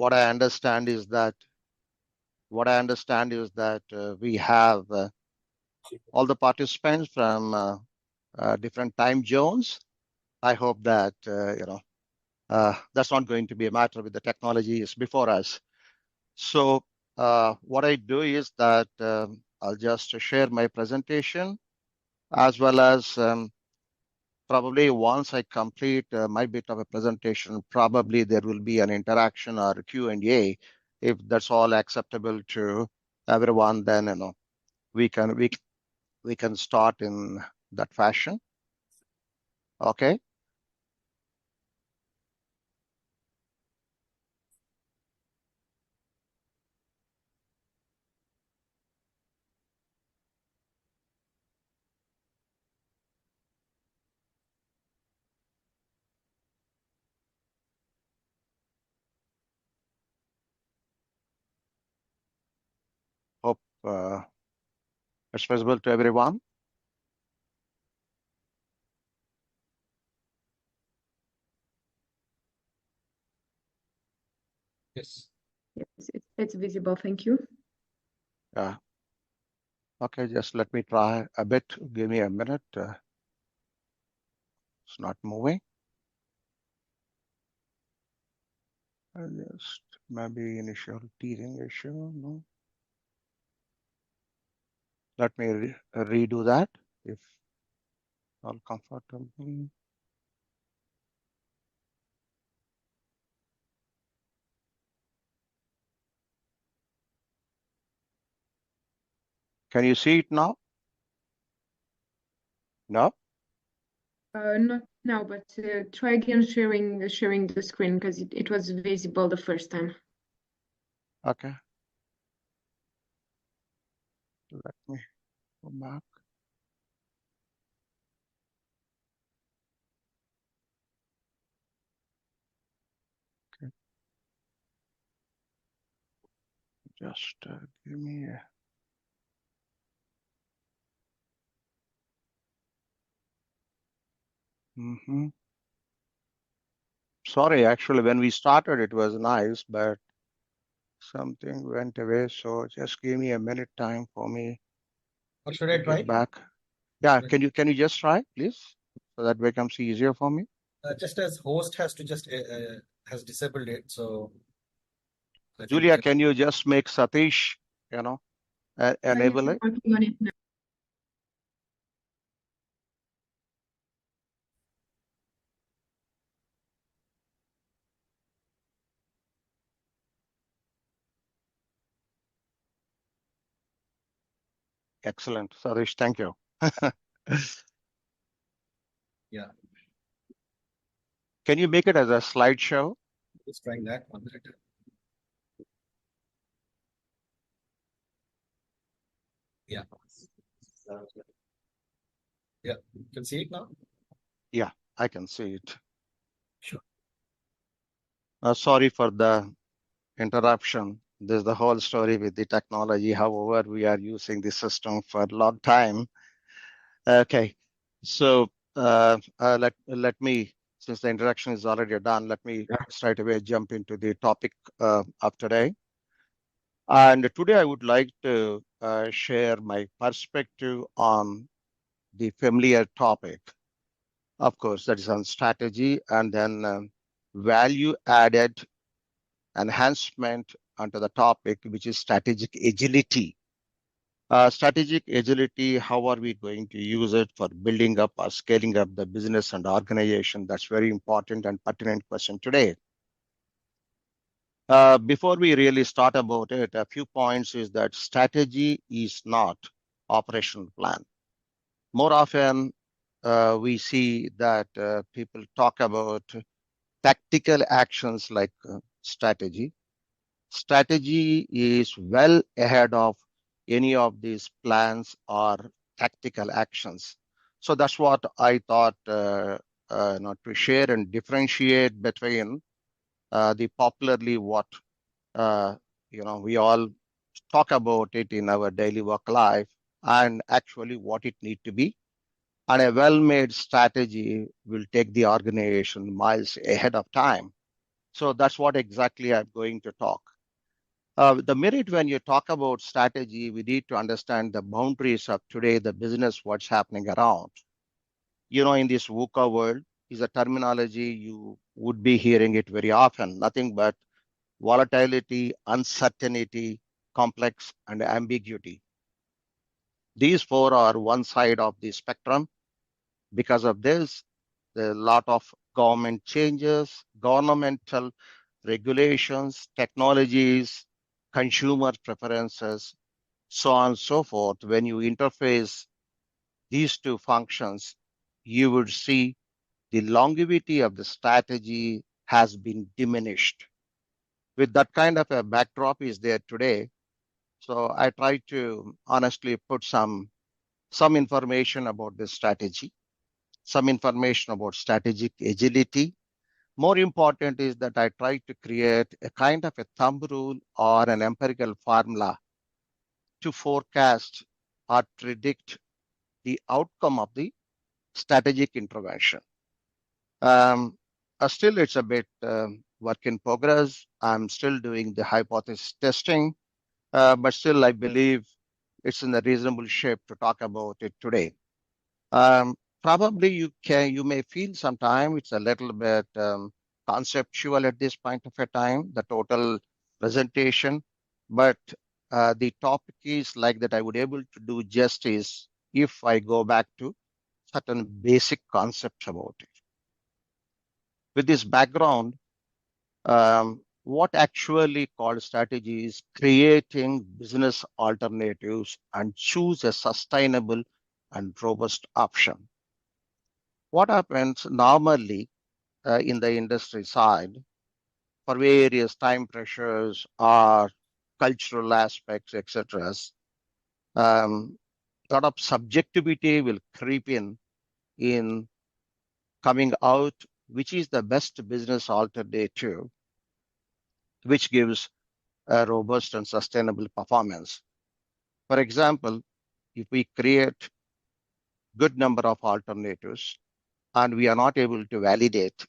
what I understand is that we have all the participants from different time zones. I hope that that's not going to be a matter with the technology is before us. So what I do is that I'll just share my presentation, as well as probably once I complete my bit of a presentation, probably there will be an interaction or Q&A. If that's all acceptable to everyone, then we can start in that fashion. Okay. Hope it's visible to everyone. Yes. Yes, it's visible. Thank you. Yeah. Okay, just let me try a bit. Give me a minute. It's not moving. Just maybe initial teething issue. No. Let me redo that if all comfortable. Can you see it now? No? Not now, but try again sharing the screen, because it was visible the first time. Okay. Let me go back. Okay. Just give me a... Sorry, actually, when we started, it was nice, but something went away. So just give me a minute time for me. Or should I try? Get back. Yeah, can you just try, please, so that becomes easier for me. Just as host has to just has disabled it, so. Julia, can you just make Satish, enable it? Working on it now. Excellent, Satish. Thank you. Yeah. Can you make it as a slideshow? Just trying that 1 minute. Yeah. Yeah. You can see it now? Yeah, I can see it. Sure. Sorry for the interruption. This is the whole story with the technology. However, we are using the system for a long time. Okay, so let me, since the introduction is already done, let me straight away jump into the topic of today. And today I would like to share my perspective on the familiar topic. Of course, that is on strategy, and then value added enhancement onto the topic, which is strategic agility. Strategic agility, how are we going to use it for building up or scaling up the business and organization? That's very important and pertinent question today. Before we really start about it, a few points is that strategy is not operational plan. More often, we see that people talk about tactical actions like strategy. Strategy is well ahead of any of these plans or tactical actions. So that's what I thought to share and differentiate between the popularly what we all talk about it in our daily work life and actually what it need to be. And a well-made strategy will take the organization miles ahead of time. So that's what exactly I'm going to talk. The minute when you talk about strategy, we need to understand the boundaries of today, the business, what's happening around. In this VUCA world is a terminology you would be hearing it very often, nothing but volatility, uncertainty, complex, and ambiguity. These four are one side of the spectrum. Because of this, there are a lot of government changes, governmental regulations, technologies, consumer preferences, so on and so forth. When you interface these two functions, you would see the longevity of the strategy has been diminished. With that kind of a backdrop is there today. So I try to honestly put some information about this strategy, some information about strategic agility. More important is that I try to create a kind of a thumb rule or an empirical formula to forecast or predict the outcome of the strategic intervention. Still, it's a bit work in progress. I'm still doing the hypothesis testing, but still, I believe it's in a reasonable shape to talk about it today. Probably you may feel sometime it's a little bit conceptual at this point of a time, the total presentation, but the topic is like that I would able to do justice if I go back to certain basic concepts about it. With this background, what actually called strategy is creating business alternatives and choose a sustainable and robust option. What happens normally in the industry side for various time pressures or cultural aspects, etc. A lot of subjectivity will creep in coming out, which is the best business alternative, which gives a robust and sustainable performance. For example, if we create good number of alternatives and we are not able to validate,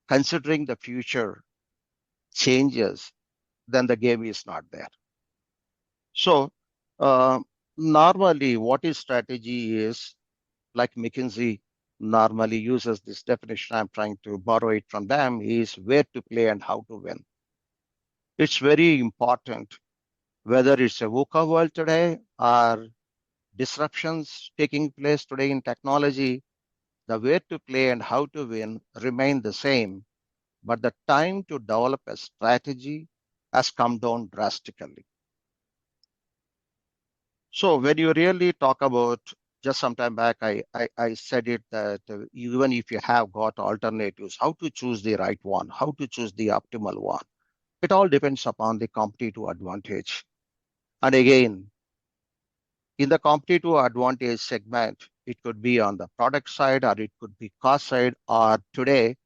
considering the future changes, then the game is not there. So normally what is strategy is, like McKinsey normally uses this definition, I'm trying to borrow it from them, is where to play and how to win. It's very important whether it's a VUCA world today or disruptions taking place today in technology, the where to play and how to win remain the same, but the time to develop a strategy has come down drastically. So when you really talk about, just some time back, I said it that even if you have got alternatives, how to choose the right one, how to choose the optimal one, it all depends upon the competitive advantage. And again, in the competitive advantage segment, it could be on the product side or it could be cost side, or today,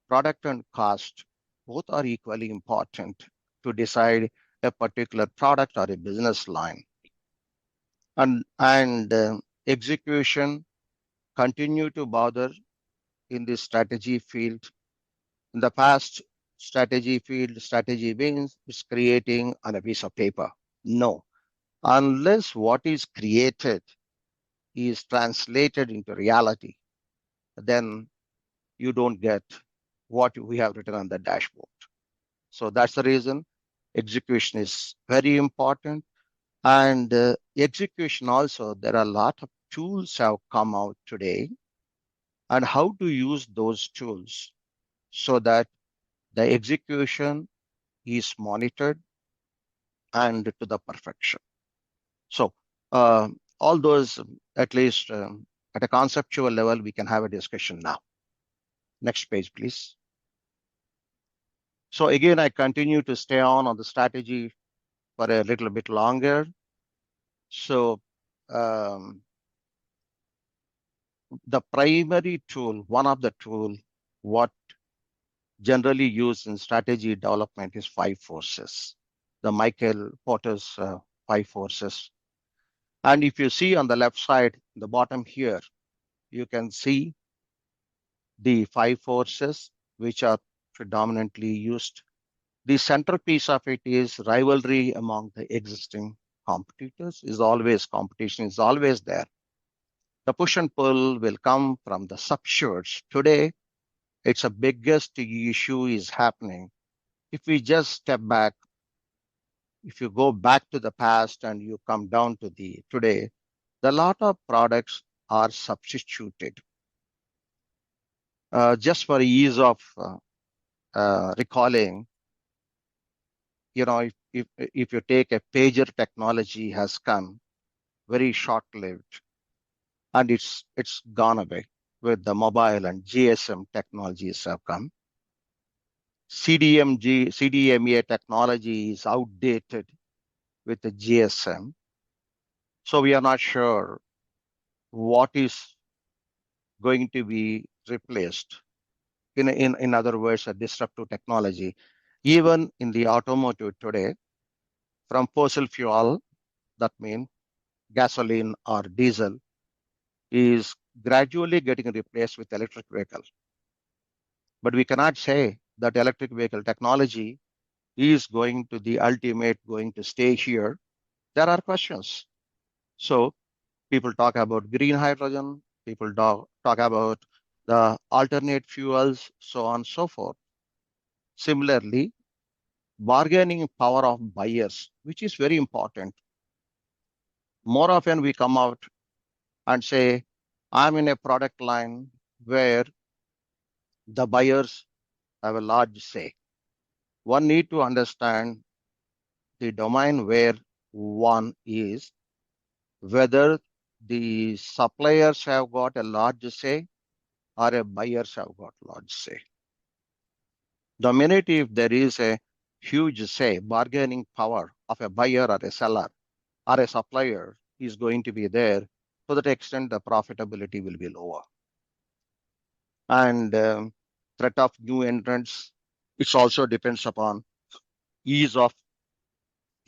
product and cost both are equally important to decide a particular product or a business line. And execution continue to bother in this strategy field. In the past, strategy field, strategy means is creating on a piece of paper. No, unless what is created is translated into reality, then you don't get what we have written on the dashboard. So that's the reason execution is very important. And execution also, there are a lot of tools have come out today and how to use those tools so that the execution is monitored and to the perfection. So all those, at least at a conceptual level, we can have a discussion now. Next page, please. So again, I continue to stay on the strategy for a little bit longer. So the primary tool, one of the tool, what generally used in strategy development is 5 forces, the Michael Porter's 5 forces. And if you see on the left side, the bottom here, you can see the 5 forces, which are predominantly used. The centerpiece of it is rivalry among the existing competitors. Is always competition is always there. The push and pull will come from the subshores. Today, it's a biggest issue is happening. If we just step back, if you go back to the past and you come down to the today, the lot of products are substituted. Just for ease of recalling, if you take a pager technology has come very short-lived and it's gone away with the mobile and GSM technologies have come. CDMA technology is outdated with the GSM. So we are not sure what is going to be replaced. In other words, a disruptive technology. Even in the automotive today, from fossil fuel, that means gasoline or diesel, is gradually getting replaced with electric vehicles. But we cannot say that electric vehicle technology is going to the ultimate, going to stay here. There are questions. So people talk about green hydrogen, people talk about the alternate fuels, so on and so forth. Similarly, bargaining power of buyers, which is very important. More often we come out and say, I'm in a product line where the buyers have a large say. One need to understand the domain where one is, whether the suppliers have got a large say or a buyers have got large say. The minute if there is a huge say, bargaining power of a buyer or a seller or a supplier is going to be there, to that extent the profitability will be lower. And threat of new entrants, it also depends upon ease of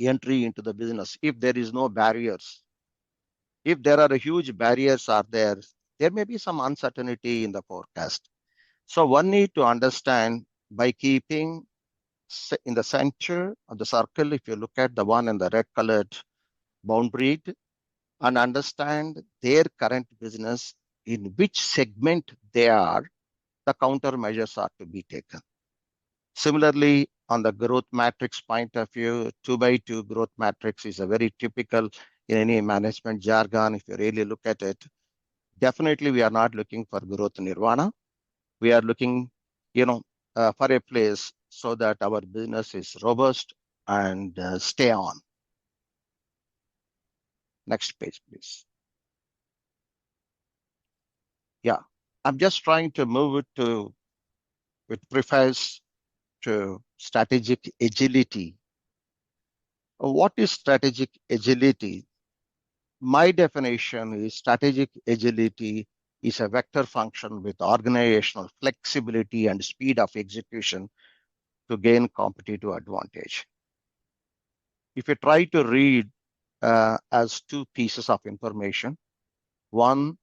entry into the business. If there is no barriers, if there are huge barriers are there, there may be some uncertainty in the forecast. So one need to understand by keeping in the center of the circle, if you look at the one in the red colored boundary, and understand their current business, in which segment they are, the countermeasures are to be taken. Similarly, on the growth matrix point of view, 2x2 growth matrix is a very typical in any management jargon. If you really look at it, definitely we are not looking for growth nirvana. We are looking, for a place so that our business is robust and stay on. Next page, please. Yeah, I'm just trying to move it to with preface to strategic agility. What is strategic agility? My definition is strategic agility is a vector function with organizational flexibility and speed of execution to gain competitive advantage. If you try to read as two pieces of information, one,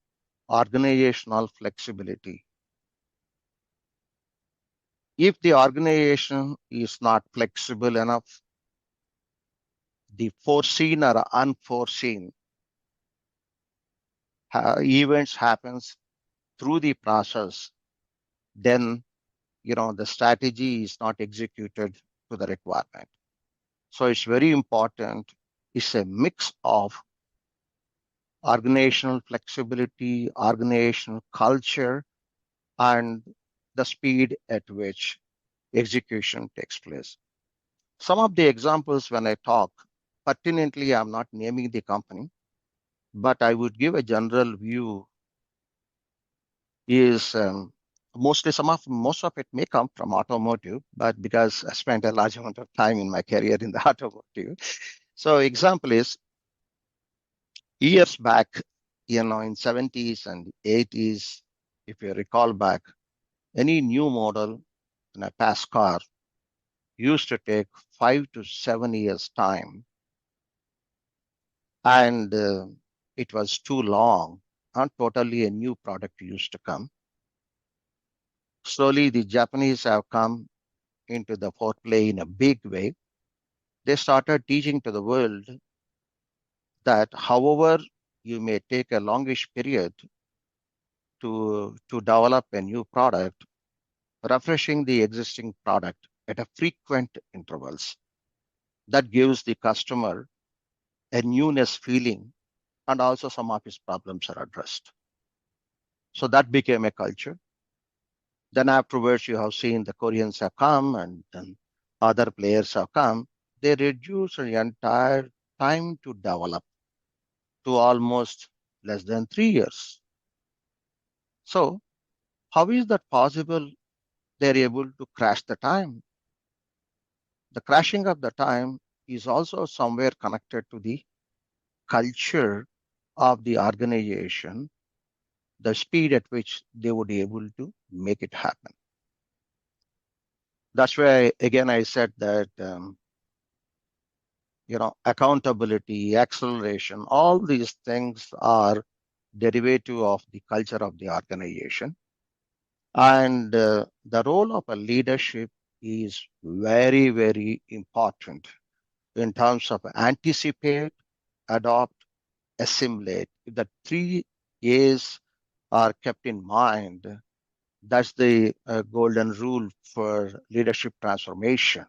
organizational flexibility. If the organization is not flexible enough, the foreseen or unforeseen events happens through the process, then the strategy is not executed to the requirement. So it's very important. It's a mix of organizational flexibility, organizational culture, and the speed at which execution takes place. Some of the examples when I talk, pertinently, I'm not naming the company, but I would give a general view is most of it may come from automotive, but because I spent a large amount of time in my career in the automotive. So example is years back, in 70s and 80s, if you recall back, any new model in a past car used to take 5 to 7 years time. And it was too long, and totally a new product used to come. Slowly, the Japanese have come into the foreplay in a big way. They started teaching to the world that however you may take a longish period to develop a new product, refreshing the existing product at a frequent intervals, that gives the customer a newness feeling, and also some of his problems are addressed. So that became a culture. Then afterwards, you have seen the Koreans have come and then other players have come. They reduce the entire time to develop to almost less than 3 years. So how is that possible? They're able to crash the time. The crashing of the time is also somewhere connected to the culture of the organization, the speed at which they would be able to make it happen. That's why, again, I said that, accountability, acceleration, all these things are derivative of the culture of the organization. And the role of a leadership is very, very important in terms of anticipate, adopt, assimilate. If the 3 A's are kept in mind, that's the golden rule for leadership transformation.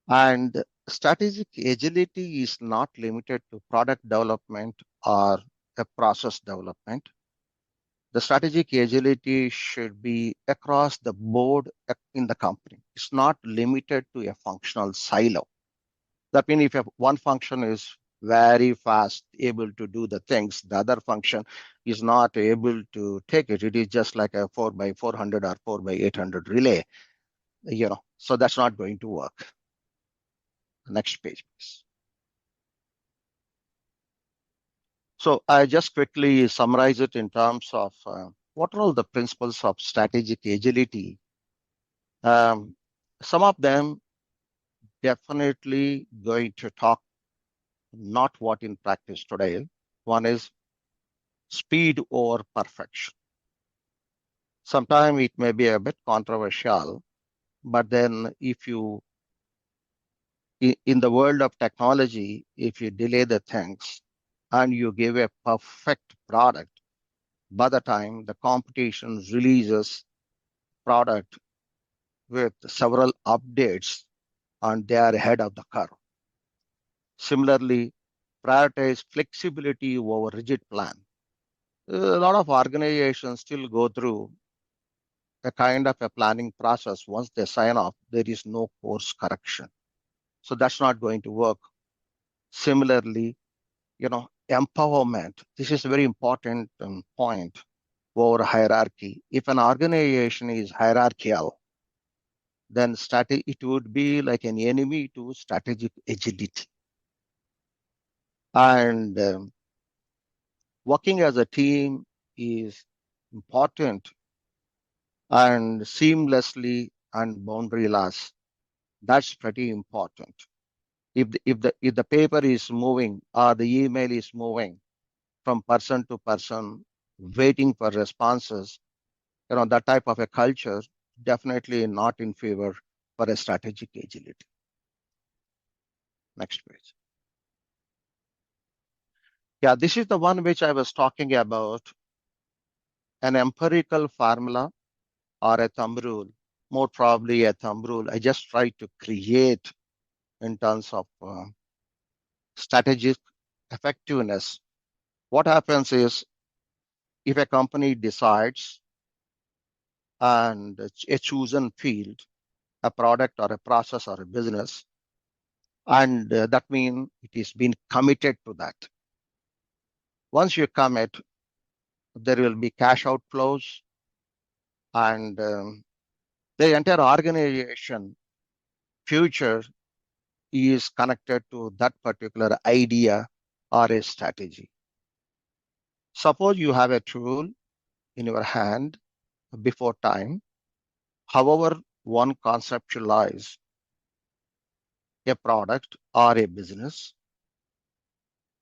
And strategic agility is not limited to product development or a process development. The strategic agility should be across the board in the company. It's not limited to a functional silo. That means if one function is very fast, able to do the things, the other function is not able to take it. It is just like a 4x400 or 4x800 relay, so that's not going to work. Next page, please. So I just quickly summarize it in terms of what are all the principles of strategic agility. Some of them definitely going to talk not what in practice today. One is speed over perfection. Sometimes it may be a bit controversial, but then if you, in the world of technology, if you delay the things and you give a perfect product, by the time the competition releases product with several updates and they are ahead of the curve. Similarly, prioritize flexibility over rigid plan. A lot of organizations still go through a kind of a planning process. Once they sign off, there is no course correction. So that's not going to work. Similarly, empowerment. This is a very important point over hierarchy. If an organization is hierarchical, then it would be like an enemy to strategic agility. And working as a team is important, and seamlessly and boundaryless. That's pretty important. If the paper is moving or the email is moving from person to person, waiting for responses, that type of a culture definitely not in favor for a strategic agility. Next page. Yeah, this is the one which I was talking about, an empirical formula or a thumb rule, more probably a thumb rule. I just try to create in terms of strategic effectiveness. What happens is if a company decides and a chosen field, a product or a process or a business, and that means it is been committed to that. Once you commit, there will be cash outflows, and the entire organization future is connected to that particular idea or a strategy. Suppose you have a tool in your hand before time. However, one conceptualize a product or a business,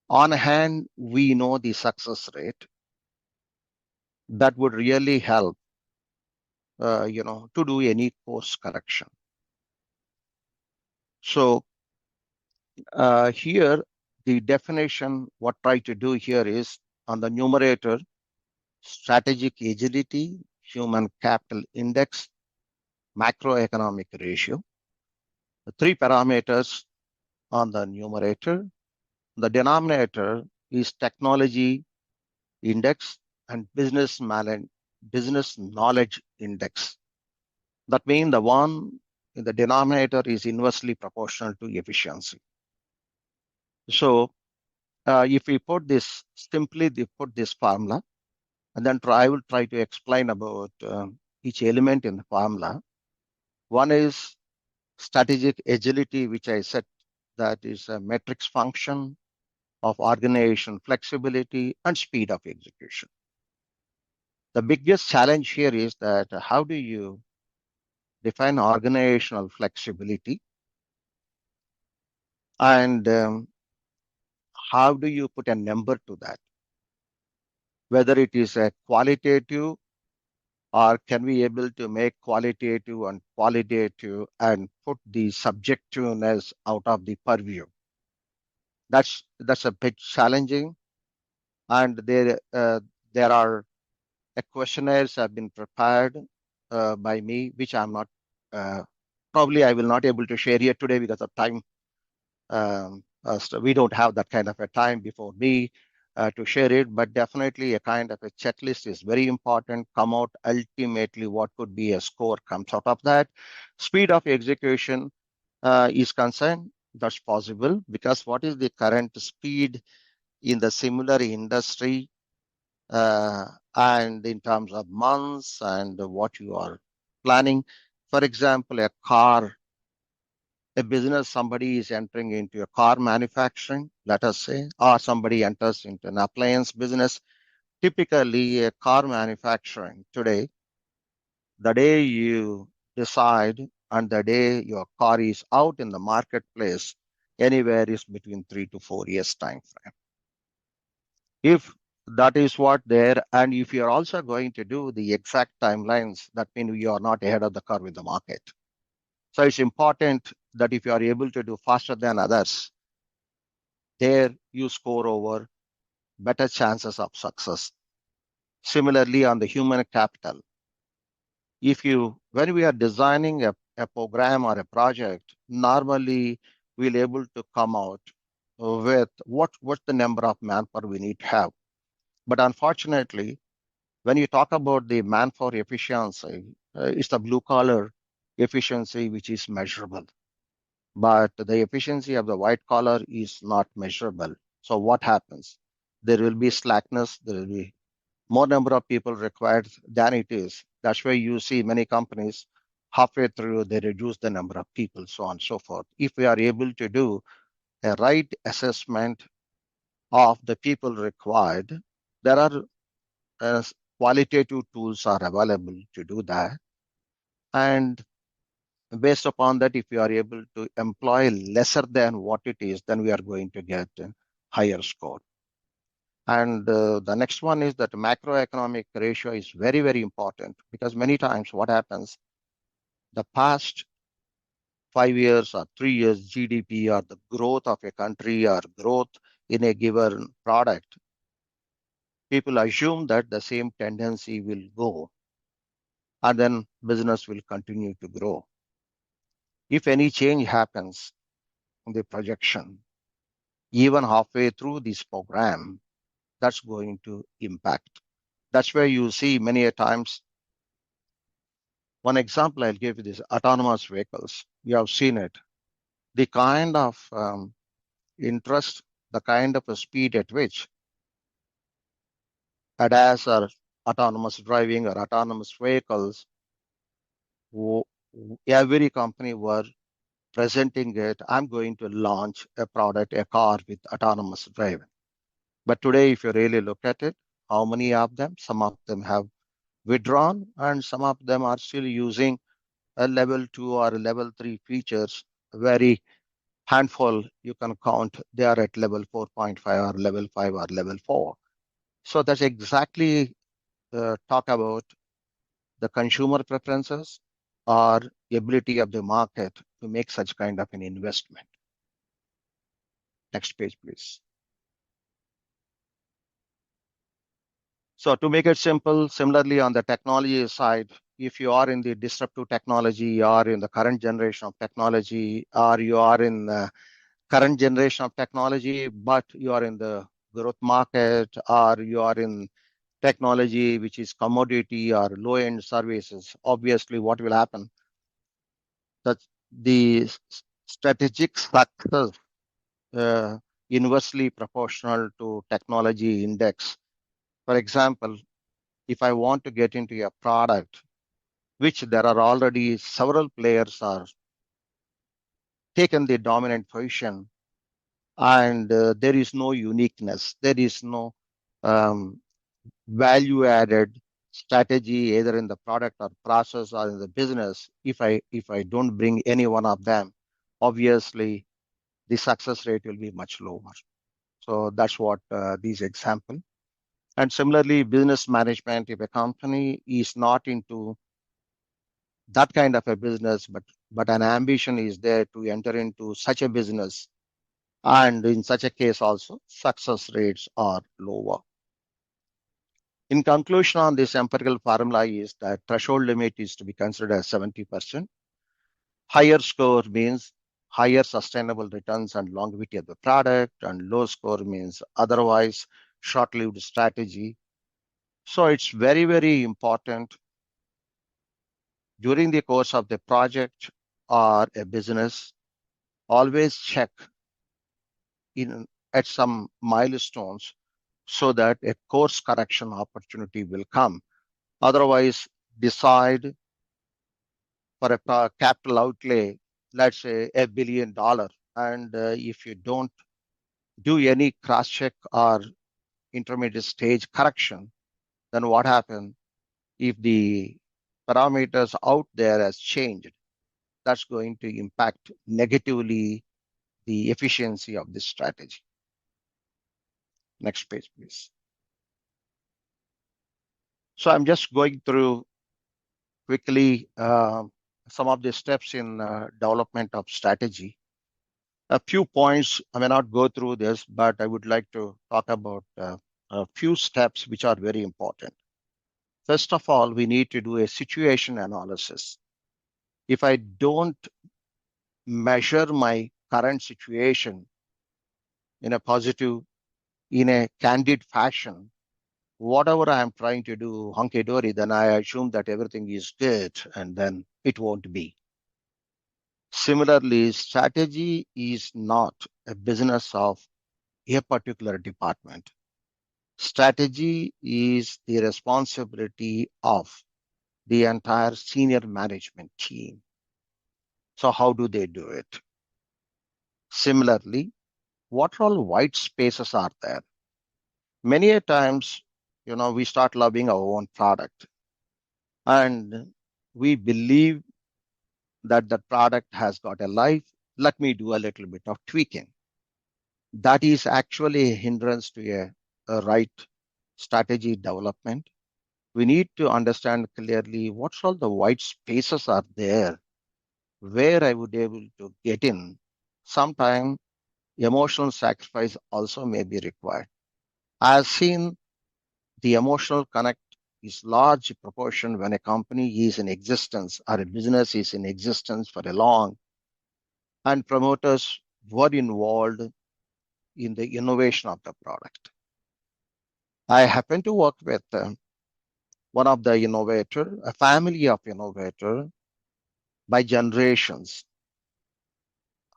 on hand, we know the success rate that would really help to do any course correction. So here, the definition, what try to do here is on the numerator, strategic agility, human capital index, macroeconomic ratio. The three parameters on the numerator. The denominator is technology index and business knowledge index. That means the one in the denominator is inversely proportional to efficiency. So if we put this simply, they put this formula, and then I will try to explain about each element in the formula. One is strategic agility, which I said that is a matrix function of organization flexibility and speed of execution. The biggest challenge here is that how do you define organizational flexibility, and how do you put a number to that? Whether it is a qualitative, or can we able to make qualitative and qualitative and put the subjectiveness out of the purview? That's a bit challenging, and there are questionnaires have been prepared by me, which I'm not probably I will not able to share here today because of time. So we don't have that kind of a time before me to share it, but definitely a kind of a checklist is very important. Come out ultimately what could be a score comes out of that. Speed of execution is concerned, that's possible because what is the current speed in the similar industry and in terms of months and what you are planning. For example, a business, somebody is entering into a car manufacturing, let us say, or somebody enters into an appliance business. Typically, a car manufacturing today, the day you decide and the day your car is out in the marketplace, anywhere is between 3 to 4 years time frame. If that is what there, and if you're also going to do the exact timelines, that means you are not ahead of the curve with the market. So it's important that if you are able to do faster than others, there you score over better chances of success. Similarly, on the human capital, when we are designing a program or a project, normally we'll able to come out with what's the number of manpower we need to have. But unfortunately, when you talk about the manpower efficiency, it's the blue collar efficiency which is measurable. But the efficiency of the white collar is not measurable. So what happens? There will be slackness, there will be more number of people required than it is. That's why you see many companies halfway through, they reduce the number of people, so on and so forth. If we are able to do a right assessment of the people required, there are qualitative tools are available to do that. And based upon that, if we are able to employ lesser than what it is, then we are going to get a higher score. And the next one is that macroeconomic ratio is very, very important because many times what happens, the past 5 years or 3 years GDP or the growth of a country or growth in a given product, people assume that the same tendency will go and then business will continue to grow. If any change happens in the projection, even halfway through this program, that's going to impact. That's where you see many a times. One example I'll give you is autonomous vehicles. You have seen it. The kind of interest, the kind of a speed at which ADAS or autonomous driving or autonomous vehicles, every company were presenting it. I'm going to launch a product, a car with autonomous driving. But today, if you really look at it, how many of them? Some of them have withdrawn, and some of them are still using a level 2 or a level 3 features. Very handful you can count. They are at level 4.5 or level 5 or level 4. So that's exactly talk about the consumer preferences or ability of the market to make such kind of an investment. Next page, please. So to make it simple, similarly on the technology side, if you are in the disruptive technology or in the current generation of technology, or you are in the current generation of technology, but you are in the growth market, or you are in technology which is commodity or low-end services, obviously what will happen? That the strategic success inversely proportional to technology index. For example, if I want to get into a product, which there are already several players are taken the dominant position, and there is no uniqueness, there is no value added strategy either in the product or process or in the business. If I don't bring any one of them, obviously the success rate will be much lower. So that's what these example. And similarly, business management, if a company is not into that kind of a business, but an ambition is there to enter into such a business, and in such a case also, success rates are lower. In conclusion on this empirical formula is that threshold limit is to be considered as 70%. Higher score means higher sustainable returns and longevity of the product, and low score means otherwise short-lived strategy. So it's very, very important during the course of the project or a business, always check in at some milestones so that a course correction opportunity will come. Otherwise, decide for a capital outlay, let's say $1 billion, and if you don't do any cross check or intermediate stage correction, then what happens if the parameters out there has changed? That's going to impact negatively the efficiency of this strategy. Next page, please. So I'm just going through quickly some of the steps in development of strategy. A few points, I may not go through this, but I would like to talk about a few steps which are very important. First of all, we need to do a situation analysis. If I don't measure my current situation in a positive, in a candid fashion, whatever I am trying to do hunky-dory, then I assume that everything is good, and then it won't be. Similarly, strategy is not a business of a particular department. Strategy is the responsibility of the entire senior management team. So how do they do it? Similarly, what all white spaces are there? Many a times, we start loving our own product, and we believe that the product has got a life. Let me do a little bit of tweaking. That is actually a hindrance to a right strategy development. We need to understand clearly what all the white spaces are there, where I would be able to get in. Sometime emotional sacrifice also may be required. I have seen the emotional connect is large proportion when a company is in existence or a business is in existence for a long, and promoters were involved in the innovation of the product. I happen to work with one of the innovator, a family of innovator by generations.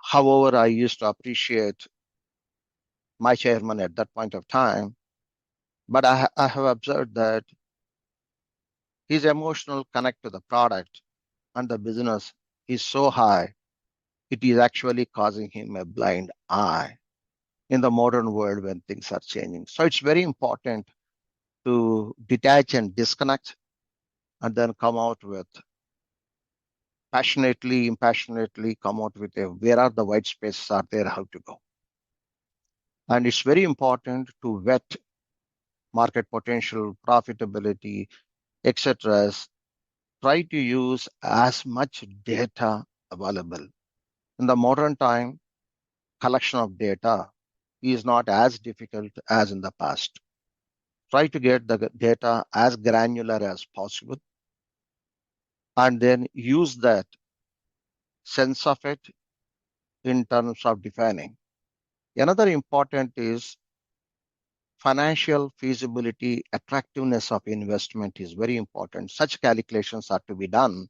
However, I used to appreciate my chairman at that point of time, but I have observed that his emotional connect to the product and the business is so high, it is actually causing him a blind eye in the modern world when things are changing. So it's very important to detach and disconnect and then come out with passionately, impassionately come out with where are the white spaces are there, how to go. And it's very important to vet market potential, profitability, etc. try to use as much data available. In the modern time, collection of data is not as difficult as in the past. Try to get the data as granular as possible and then use that sense of it in terms of defining. Another important is financial feasibility, attractiveness of investment is very important. Such calculations are to be done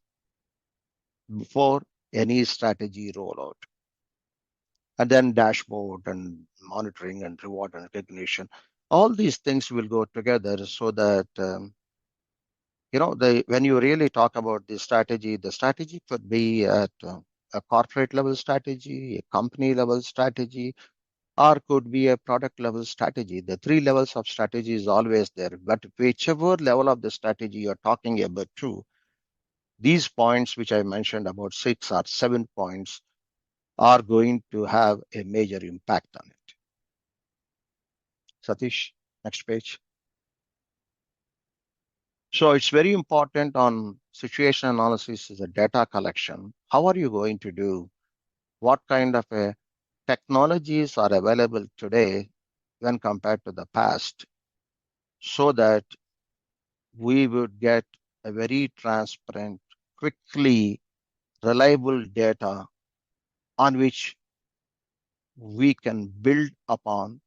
before any strategy rollout. And then dashboard and monitoring and reward and recognition. All these things will go together so that, when you really talk about the strategy could be at a corporate level strategy, a company level strategy, or could be a product level strategy. The three levels of strategy is always there, but whichever level of the strategy you're talking about too, these points which I mentioned, about 6 or 7 points, are going to have a major impact on it. Satish, next page. So it's very important on situation analysis is a data collection. How are you going to do? What kind of technologies are available today when compared to the past, so that we would get a very transparent, quickly reliable data on which we can build upon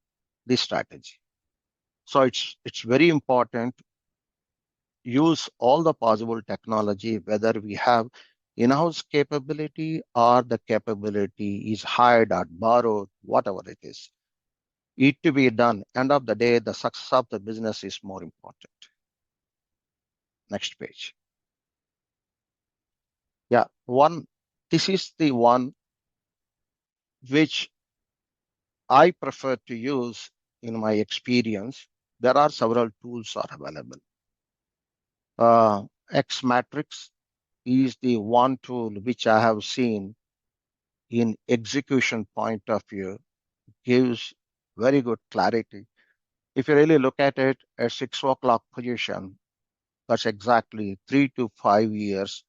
the strategy. So it's very important. Use all the possible technology, whether we have in-house capability or the capability is hired or borrowed, whatever it is. It to be done. End of the day, the success of the business is more important. Next page. Yeah, this is the one which I prefer to use in my experience. There are several tools are available. X Matrix is the one tool which I have seen in execution point of view, gives very good clarity. If you really look at it at 6 o'clock position, that's exactly 3 to 5 years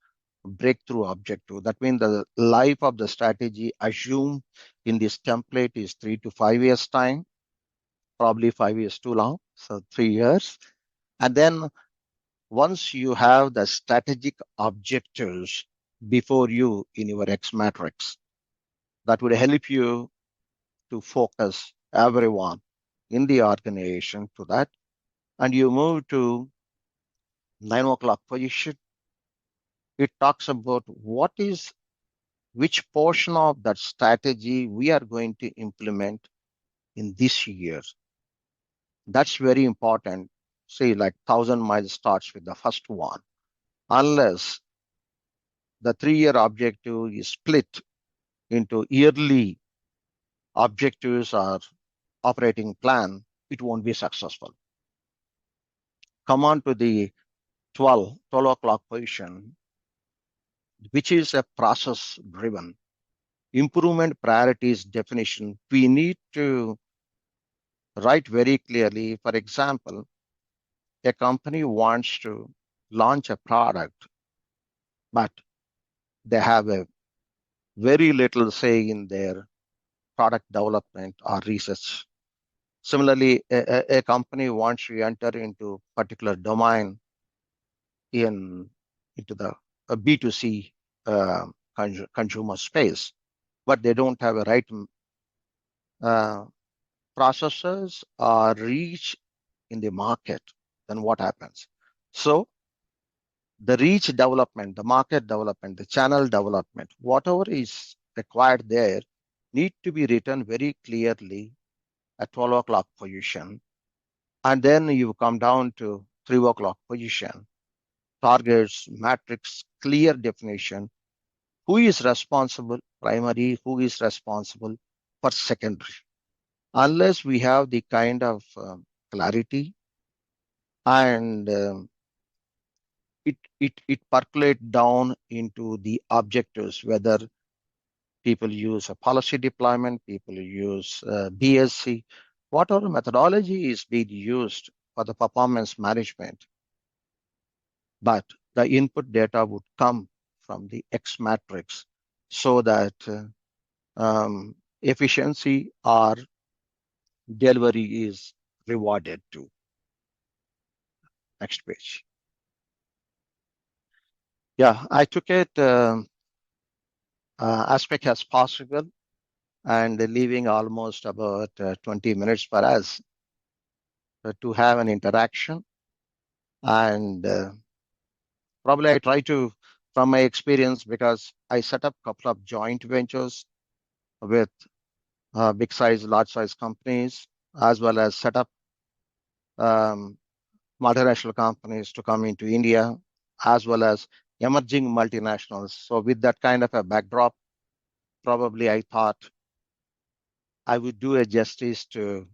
breakthrough objective. That means the life of the strategy assumed in this template is 3 to 5 years time, probably 5 years too long, so 3 years. And then once you have the strategic objectives before you in your X matrix, that would help you to focus everyone in the organization to that. And you move to 9 o'clock position. It talks about which portion of that strategy we are going to implement in this year. That's very important. Say like 1,000 miles starts with the first one. Unless the 3-year objective is split into yearly objectives or operating plan, it won't be successful. Come on to the 12 o'clock position, which is a process driven. Improvement priorities definition. We need to write very clearly. For example, a company wants to launch a product, but they have a very little say in their product development or research. Similarly, a company wants to enter into particular domain into the B2C consumer space, but they don't have a right processes or reach in the market. Then what happens? So the reach development, the market development, the channel development, whatever is required there need to be written very clearly at 12 o'clock position. And then you come down to 3 o'clock position, targets, matrix, clear definition. Who is responsible primary, who is responsible for secondary? Unless we have the kind of clarity and it percolate down into the objectives, whether people use a policy deployment, people use BSC, whatever methodology is being used for the performance management. But the input data would come from the X matrix so that efficiency or delivery is rewarded too. Next page. Yeah, I took it as quick as possible and leaving almost about 20 minutes for us to have an interaction. And probably I try to, from my experience, because I set up a couple of joint ventures with big size, large size companies, as well as set up multinational companies to come into India, as well as emerging multinationals. So with that kind of a backdrop, probably I thought I would do a justice to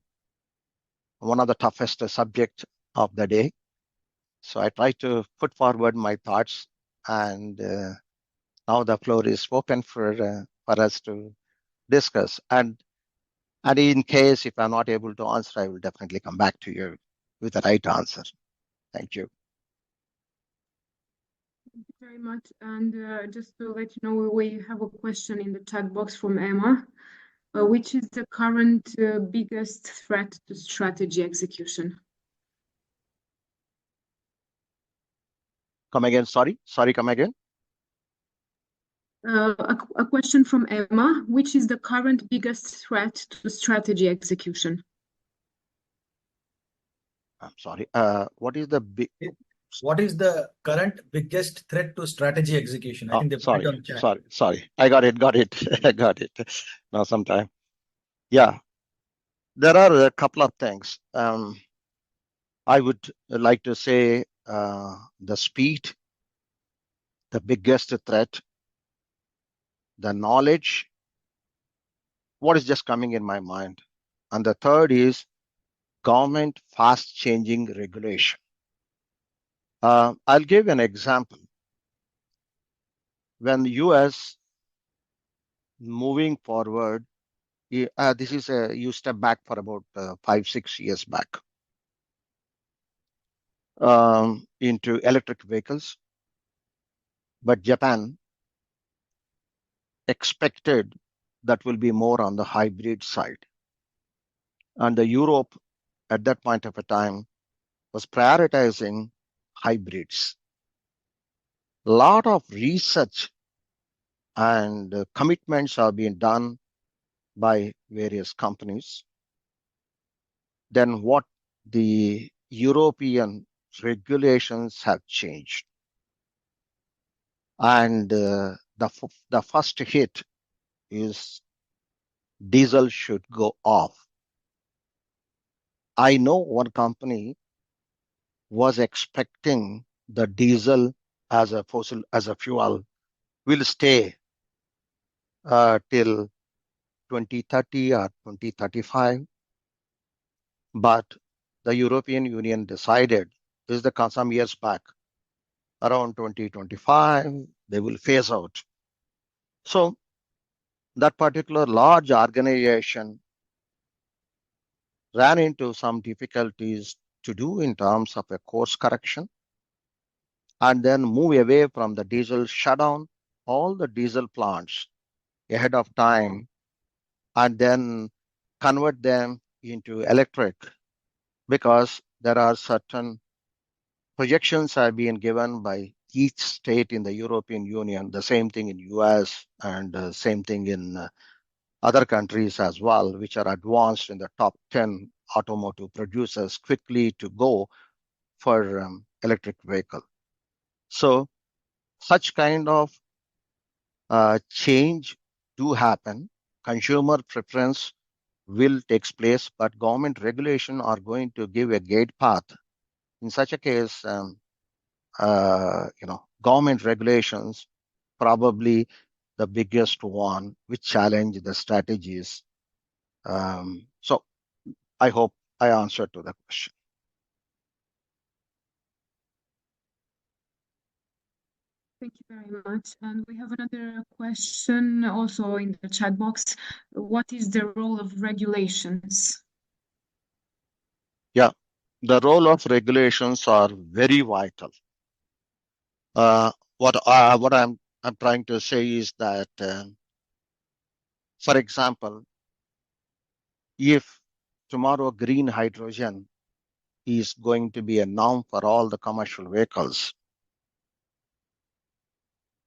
one of the toughest subject of the day. So I try to put forward my thoughts, and now the floor is open for us to discuss. And in case if I'm not able to answer, I will definitely come back to you with the right answer. Thank you. Thank you very much. And just to let you know, we have a question in the chat box from Emma. Which is the current biggest threat to strategy execution? Come again, sorry, come again. A question from Emma. Which is the current biggest threat to strategy execution? I'm sorry. What is the big? What is the current biggest threat to strategy execution? I think they put it on chat. Sorry. I got it. I got it. Now sometime. Yeah, there are a couple of things. I would like to say the speed, the biggest threat, the knowledge, what is just coming in my mind. And the third is government fast changing regulation. I'll give an example. When the US moving forward, this is you step back for about 5-6 years back into electric vehicles, but Japan expected that will be more on the hybrid side, and the Europe at that point of a time was prioritizing hybrids. A lot of research and commitments are being done by various companies. Then what the European regulations have changed. And the first hit is diesel should go off. I know one company was expecting the diesel as a fossil, as a fuel, will stay till 2030 or 2035. But the European Union decided, this is some years back, around 2025, they will phase out. So that particular large organization ran into some difficulties to do in terms of a course correction and then move away from the diesel, shut down all the diesel plants ahead of time and then convert them into electric, because there are certain projections are being given by each state in the European Union, the same thing in US and same thing in other countries as well, which are advanced in the top 10 automotive producers quickly to go for electric vehicle. So such kind of change do happen. Consumer preference will takes place, but government regulation are going to give a gate path. In such a case, government regulations probably the biggest one which challenge the strategies. So I hope I answered to the question. Thank you very much. And we have another question also in the chat box. What is the role of regulations? Yeah, the role of regulations are very vital. What I'm trying to say is that, for example, if tomorrow green hydrogen is going to be a norm for all the commercial vehicles,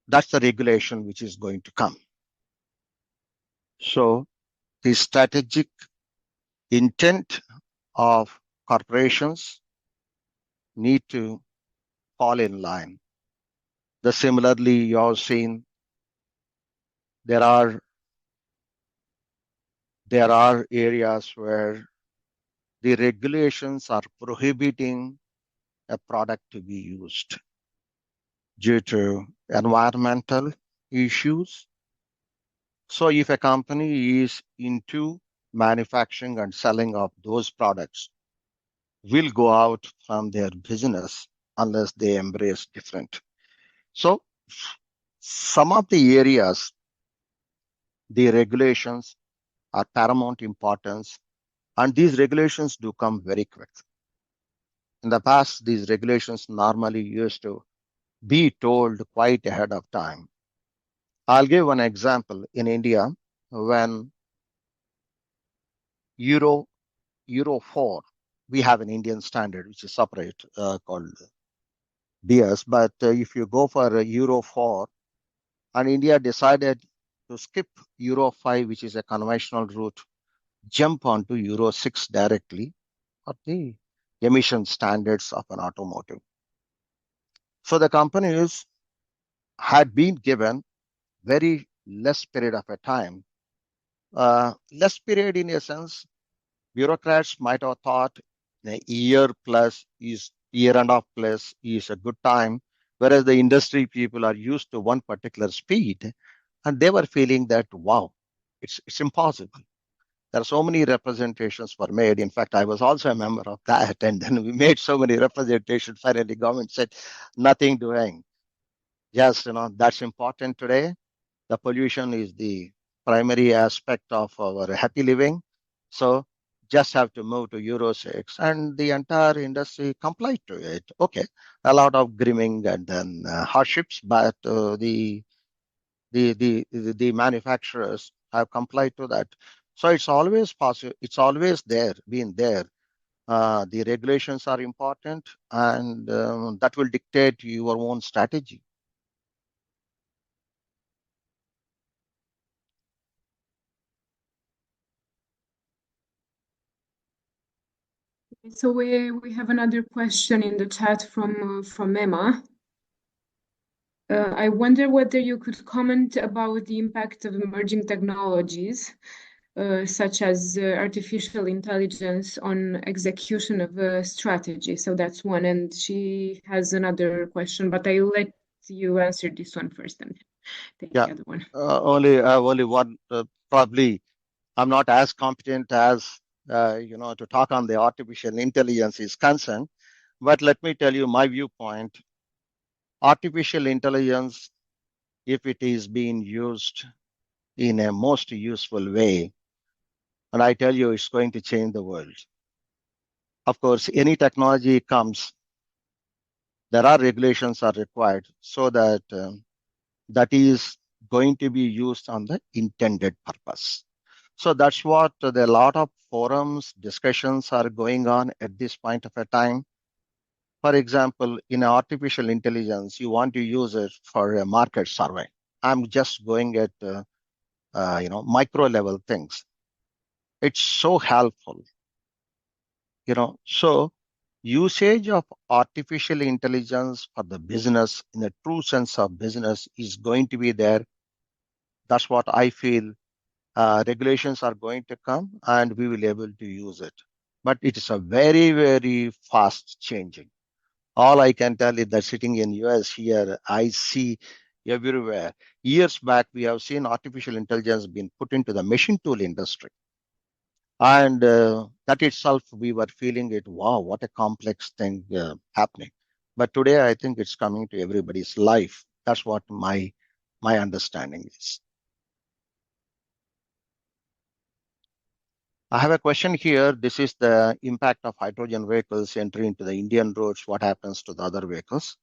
that's the regulation which is going to come. So the strategic intent of corporations need to fall in line. Similarly, you have seen there are areas where the regulations are prohibiting a product to be used due to environmental issues. So if a company is into manufacturing and selling of those products, will go out from their business unless they embrace different. So some of the areas, the regulations are paramount importance, and these regulations do come very quick. In the past, these regulations normally used to be told quite ahead of time. I'll give one example. In India, when Euro 4, we have an Indian standard which is separate called BS. But if you go for Euro 4, and India decided to skip Euro 5, which is a conventional route, jump onto Euro 6 directly, or the emission standards of an automotive. So the companies had been given very less period of a time. Less period in a sense, bureaucrats might have thought a year and a half plus is a good time, whereas the industry people are used to one particular speed, and they were feeling that, wow, it's impossible. There are so many representations were made. In fact, I was also a member of that, and then we made so many representations. Finally, government said nothing doing. Yes, that's important today. The pollution is the primary aspect of our happy living. So just have to move to Euro 6 and the entire industry complied to it. Okay, a lot of grimming and then hardships, but the manufacturers have complied to that. So it's always possible. It's always there, been there. The regulations are important, and that will dictate your own strategy. So we have another question in the chat from Emma. I wonder whether you could comment about the impact of emerging technologies, such as artificial intelligence on execution of a strategy. So that's one. And she has another question, but I'll let you answer this one first and take the other one. Only one, probably I'm not as competent as, to talk on the artificial intelligence is concerned. But let me tell you my viewpoint. Artificial intelligence, if it is being used in a most useful way, and I tell you, it's going to change the world. Of course, any technology comes, there are regulations are required so that that is going to be used on the intended purpose. So that's what a lot of forums, discussions are going on at this point of a time. For example, in artificial intelligence, you want to use it for a market survey. I'm just going at micro level things. It's so helpful. So usage of artificial intelligence for the business in the true sense of business is going to be there. That's what I feel. Regulations are going to come and we will be able to use it. But it is a very, very fast changing. All I can tell is that sitting in US here, I see everywhere. Years back, we have seen artificial intelligence being put into the machine tool industry. And that itself, we were feeling it, wow, what a complex thing happening. But today, I think it's coming to everybody's life. That's what my understanding is. I have a question here. This is the impact of hydrogen vehicles entering into the Indian roads. What happens to the other vehicles?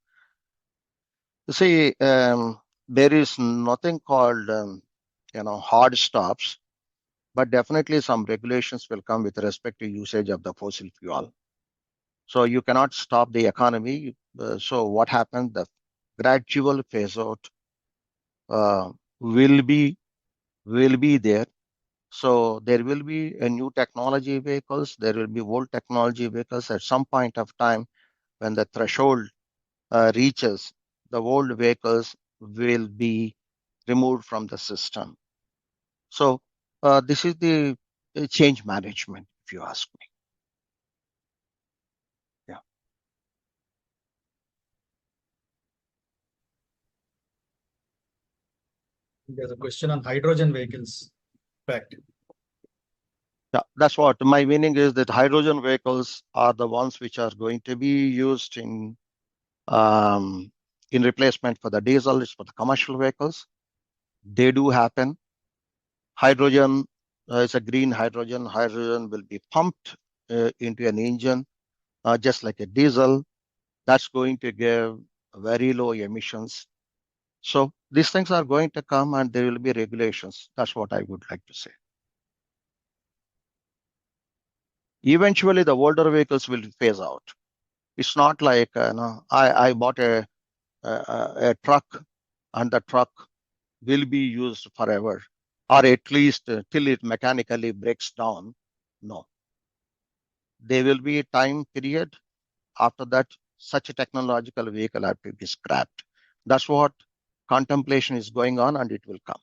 See, there is nothing called, hard stops, but definitely some regulations will come with respect to usage of the fossil fuel. So you cannot stop the economy. So what happened? The gradual phase out uh, will be there. So there will be a new technology vehicles. There will be old technology vehicles at some point of time when the threshold reaches, the old vehicles will be removed from the system. So this is the change management, if you ask me. Yeah. There's a question on hydrogen vehicles. Fact. Yeah, that's what my meaning is, that hydrogen vehicles are the ones which are going to be used in replacement for the diesel. It's for the commercial vehicles. They do happen. Hydrogen is a green hydrogen. Hydrogen will be pumped into an engine, just like a diesel. That's going to give very low emissions. So these things are going to come and there will be regulations. That's what I would like to say. Eventually, the older vehicles will phase out. It's not like I bought a truck and the truck will be used forever, or at least till it mechanically breaks down. No, there will be a time period. After that, such a technological vehicle have to be scrapped. That's what contemplation is going on, and it will come.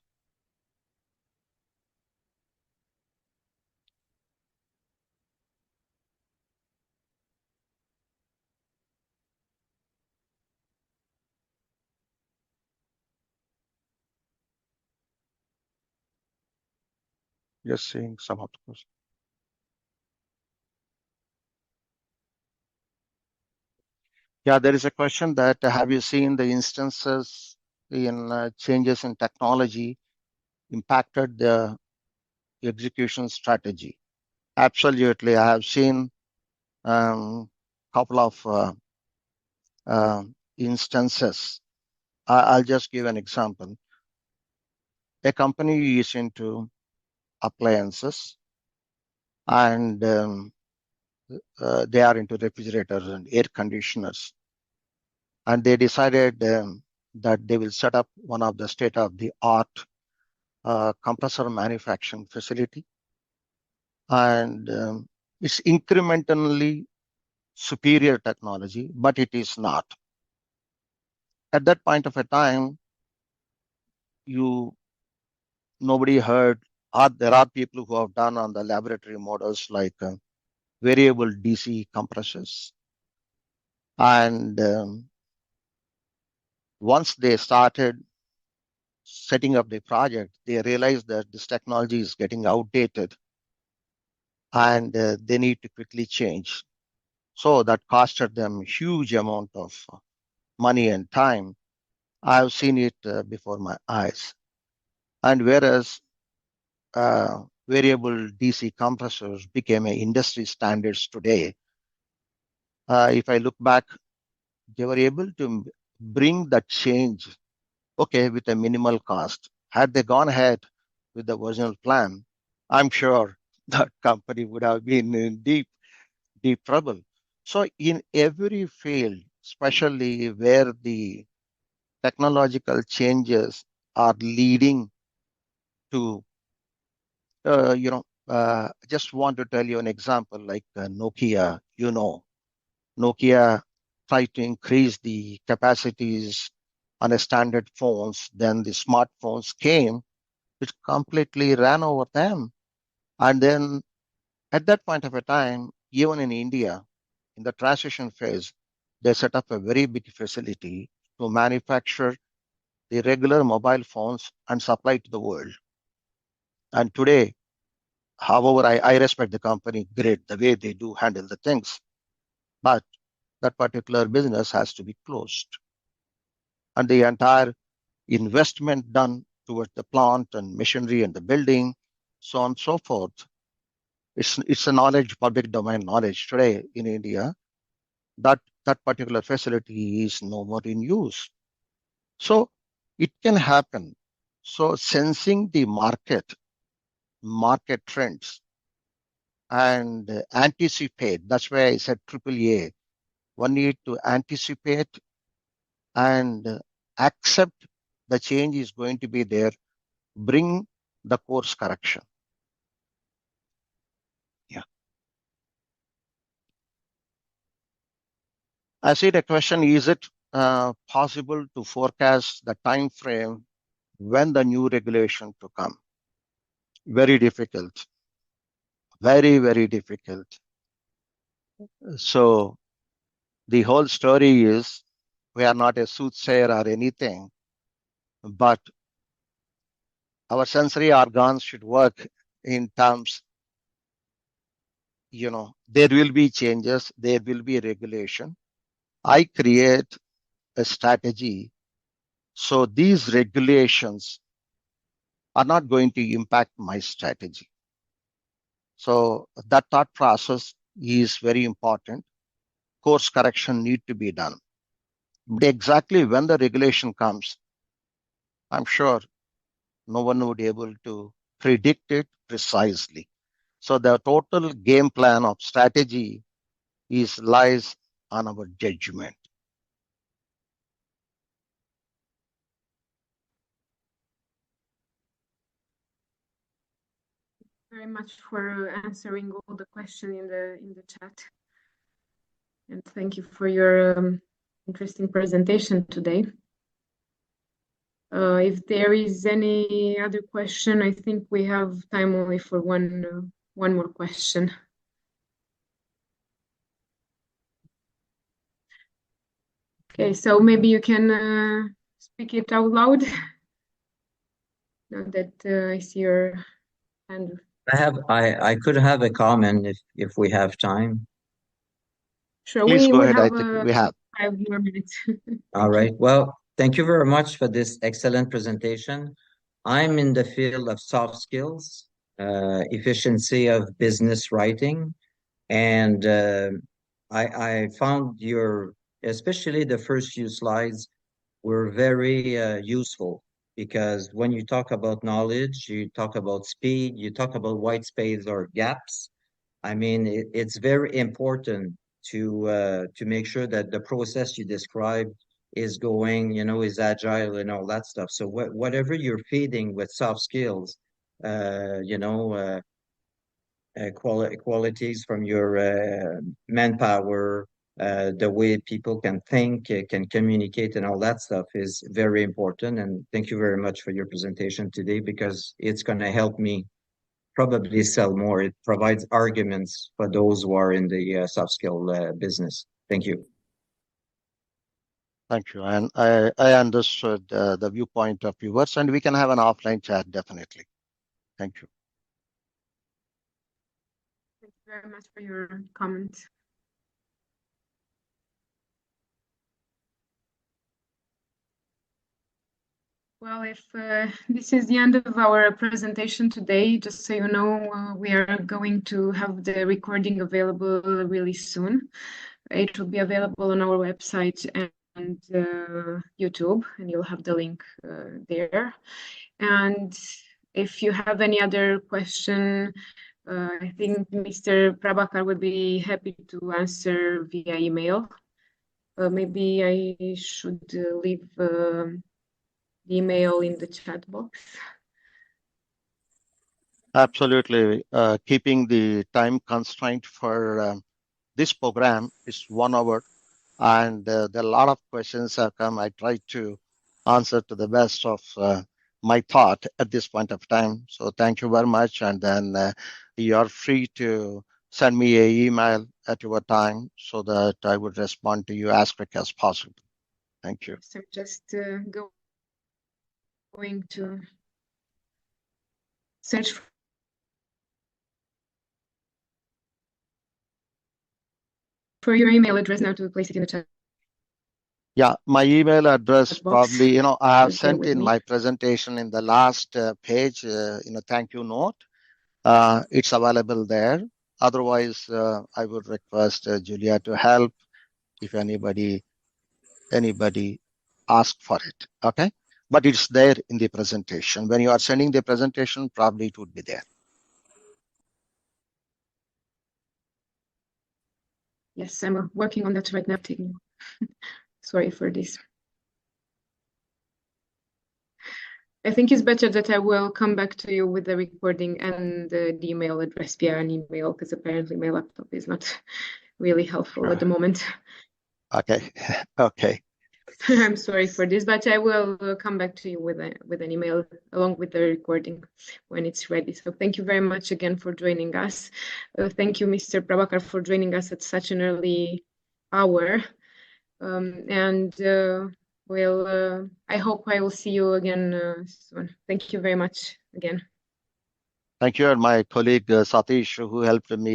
Just seeing some of the questions. Yeah, there is a question that have you seen the instances in changes in technology impacted the execution strategy? Absolutely. I have seen couple of uh, instances. I'll just give an example. A company is into appliances and they are into refrigerators and air conditioners. And they decided that they will set up one of the state-of-the-art compressor manufacturing facility. And it's incrementally superior technology, but it is not. At that point of a time, nobody heard, there are people who have done on the laboratory models like variable DC compressors. And once they started setting up the project, they realized that this technology is getting outdated and they need to quickly change. So that costed them huge amount of money and time. I've seen it before my eyes. And whereas variable DC compressors became an industry standards today, if I look back, they were able to bring that change, okay, with a minimal cost. Had they gone ahead with the original plan, I'm sure that company would have been in deep, deep trouble. So in every field, especially where the technological changes are leading to, just want to tell you an example like Nokia, Nokia tried to increase the capacities on a standard phones. Then the smartphones came, which completely ran over them. And then at that point of a time, even in India, in the transition phase, they set up a very big facility to manufacture the regular mobile phones and supply to the world. And today, however, I respect the company great, the way they do handle the things, but that particular business has to be closed. And the entire investment done towards the plant and machinery and the building, so on and so forth. It's a knowledge, public domain knowledge today in India that that particular facility is no more in use. So it can happen. So sensing the market trends and anticipate. That's why I said AAA. One need to anticipate and accept the change is going to be there, bring the course correction. Yeah. I see the question, is it possible to forecast the time frame when the new regulation to come? Very difficult. Very, very difficult. So the whole story is we are not a soothsayer or anything, but our sensory organs should work in terms, there will be changes, there will be regulation. I create a strategy so these regulations are not going to impact my strategy. So that thought process is very important. Course correction need to be done. But exactly when the regulation comes, I'm sure no one would be able to predict it precisely. So the total game plan of strategy lies on our judgment. Very much for answering all the questions in the chat, and thank you for your interesting presentation today. If there is any other question, I think we have time only for one more question. Okay, so maybe you can speak it out loud. Now that I see your hand. I could have a comment if we have time. Sure, Please go ahead. have, I think we have 5 more minutes. All right. Well, thank you very much for this excellent presentation. I'm in the field of soft skills, efficiency of business writing, and I found especially the first few slides were very useful because when you talk about knowledge, you talk about speed, you talk about white space or gaps. I mean, it's very important to make sure that the process you described is going, is agile and all that stuff. So whatever you're feeding with soft skills, uh, you know, uh, qualities from your manpower, the way people can think, can communicate, and all that stuff is very important. And thank you very much for your presentation today because it's going to help me probably sell more. It provides arguments for those who are in the soft skill business. Thank you. Thank you. And I understood the viewpoint of viewers, and we can have an offline chat, definitely. Thank you. Thank you very much for your comment. Well, if this is the end of our presentation today, just so you know, we are going to have the recording available really soon. It will be available on our website and YouTube, and you'll have the link there. And if you have any other question, I think Mr. Prabhakar would be happy to answer via email. Maybe I should leave the email in the chat box. Absolutely. Keeping the time constraint for this program is 1 hour, and there are a lot of questions have come. I try to answer to the best of my thought at this point of time. So thank you very much. And then you are free to send me an email at your time so that I would respond to you as quick as possible. Thank you. So just going to search for your email address now to place it in the chat. Yeah, my email address probably, I have sent in me. my presentation in the last page, thank you note. It's available there. Otherwise, I would request Julia to help if anybody ask for it. Okay, but it's there in the presentation. When you are sending the presentation, probably it would be there. Yes, I'm working on that right now. Sorry for this. I think it's better that I will come back to you with the recording and the email address via an email, because apparently my laptop is not really helpful at the moment. Okay. Okay. I'm sorry for this, but I will come back to you with an email along with the recording when it's ready. So thank you very much again for joining us. Thank you, Mr. Prabhakar, for joining us at such an early hour. I hope I will see you again soon. Thank you very much again. Thank you, and my colleague Satish, who helped me